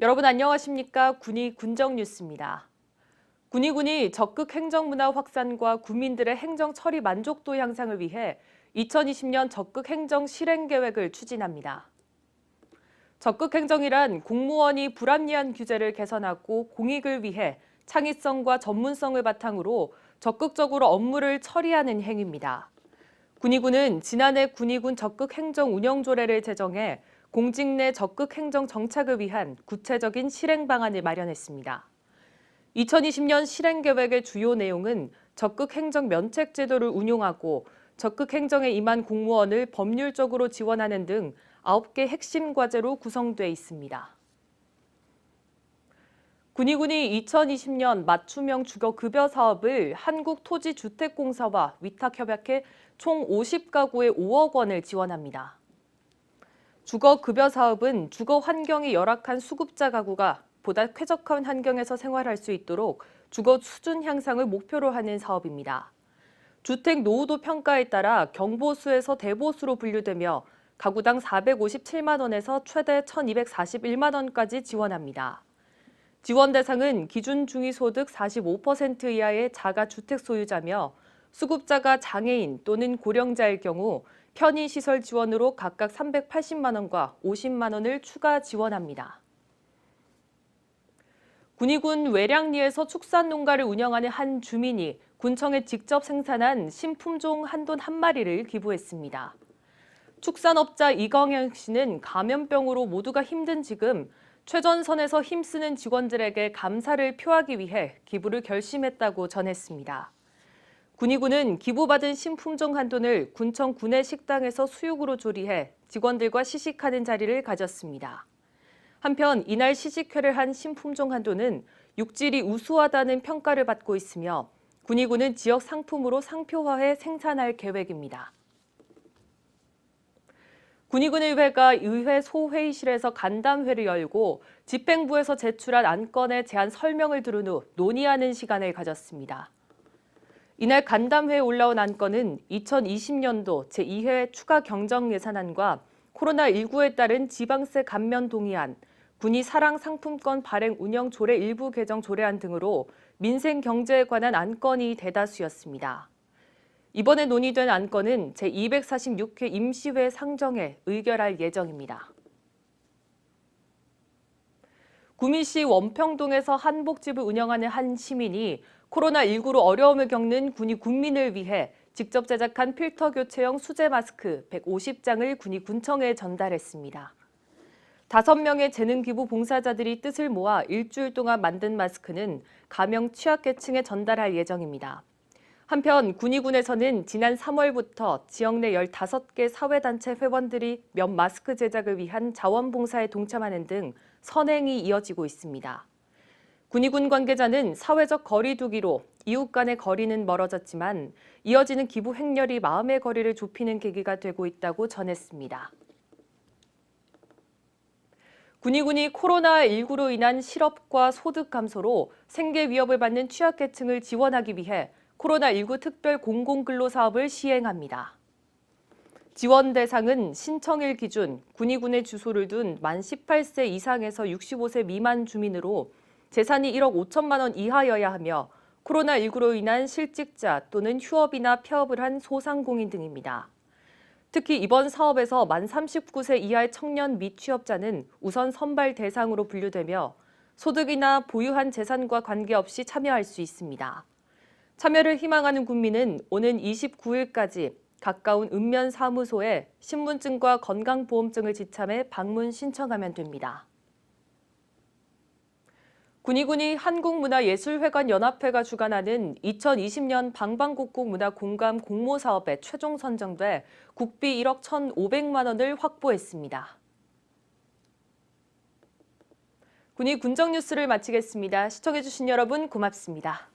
여러분 안녕하십니까? 군이 군정 뉴스입니다. 군이 적극 행정문화 확산과 국민들의 행정 처리 만족도 향상을 위해 2020년 적극 행정 실행 계획을 추진합니다. 적극 행정이란 공무원이 불합리한 규제를 개선하고 공익을 위해 창의성과 전문성을 바탕으로 적극적으로 업무를 처리하는 행위입니다. 군은 지난해 군의군 적극 행정 운영 조례를 제정해 공직 내 적극 행정 정착을 위한 구체적인 실행 방안을 마련했습니다. 2020년 실행 계획의 주요 내용은 적극 행정 면책 제도를 운용하고 적극 행정에 임한 공무원을 법률적으로 지원하는 등 9개 핵심 과제로 구성돼 있습니다. 군이 2020년 맞춤형 주거급여 사업을 한국토지주택공사와 위탁협약해 총 50가구에 5억 원을 지원합니다. 주거급여 사업은 주거 환경이 열악한 수급자 가구가 보다 쾌적한 환경에서 생활할 수 있도록 주거 수준 향상을 목표로 하는 사업입니다. 주택 노후도 평가에 따라 경보수에서 대보수로 분류되며 가구당 457만 원에서 최대 1,241만 원까지 지원합니다. 지원 대상은 기준 중위소득 45% 이하의 자가주택 소유자며 수급자가 장애인 또는 고령자일 경우 편의시설 지원으로 각각 380만 원과 50만 원을 추가 지원합니다. 군의군 외량리에서 축산농가를 운영하는 한 주민이 군청에 직접 생산한 신품종 한돈 한 마리를 기부했습니다. 축산업자 이광영 씨는 감염병으로 모두가 힘든 지금 최전선에서 힘쓰는 직원들에게 감사를 표하기 위해 기부를 결심했다고 전했습니다. 군의군은 기부받은 신품종 한돈을 군청 구내 식당에서 수육으로 조리해 직원들과 시식하는 자리를 가졌습니다. 한편 이날 시식회를 한 신품종 한돈은 육질이 우수하다는 평가를 받고 있으며 군의군은 지역 상품으로 상표화해 생산할 계획입니다. 군의군의회가 의회 소회의실에서 간담회를 열고 집행부에서 제출한 안건에 대한 설명을 들은 후 논의하는 시간을 가졌습니다. 이날 간담회에 올라온 안건은 2020년도 제2회 추가 경정 예산안과 코로나19에 따른 지방세 감면 동의안, 군의 사랑 상품권 발행 운영 조례 일부 개정 조례안 등으로 민생 경제에 관한 안건이 대다수였습니다. 이번에 논의된 안건은 제246회 임시회 상정에 의결할 예정입니다. 구미시 원평동에서 한복집을 운영하는 한 시민이 코로나19로 어려움을 겪는 군이 군민을 위해 직접 제작한 필터 교체형 수제 마스크 150장을 군이 군청에 전달했습니다. 5명의 재능기부 봉사자들이 뜻을 모아 일주일 동안 만든 마스크는 가명 취약계층에 전달할 예정입니다. 한편 군의군에서는 지난 3월부터 지역 내 15개 사회단체 회원들이 면 마스크 제작을 위한 자원봉사에 동참하는 등 선행이 이어지고 있습니다. 군의군 관계자는 사회적 거리 두기로 이웃 간의 거리는 멀어졌지만 이어지는 기부 행렬이 마음의 거리를 좁히는 계기가 되고 있다고 전했습니다. 군의군이 코로나19로 인한 실업과 소득 감소로 생계 위협을 받는 취약계층을 지원하기 위해 코로나19 특별 공공근로 사업을 시행합니다. 지원 대상은 신청일 기준 군의군에 주소를 둔 만 18세 이상에서 65세 미만 주민으로 재산이 1억 5천만 원 이하여야 하며 코로나19로 인한 실직자 또는 휴업이나 폐업을 한 소상공인 등입니다. 특히 이번 사업에서 만 39세 이하의 청년 미취업자는 우선 선발 대상으로 분류되며 소득이나 보유한 재산과 관계없이 참여할 수 있습니다. 참여를 희망하는 군민은 오는 29일까지 가까운 읍면 사무소에 신분증과 건강보험증을 지참해 방문 신청하면 됩니다. 군의군이 한국문화예술회관연합회가 주관하는 2020년 방방곡곡 문화공감 공모사업에 최종 선정돼 국비 1억 1,500만 원을 확보했습니다. 군의 군정뉴스를 마치겠습니다. 시청해주신 여러분 고맙습니다.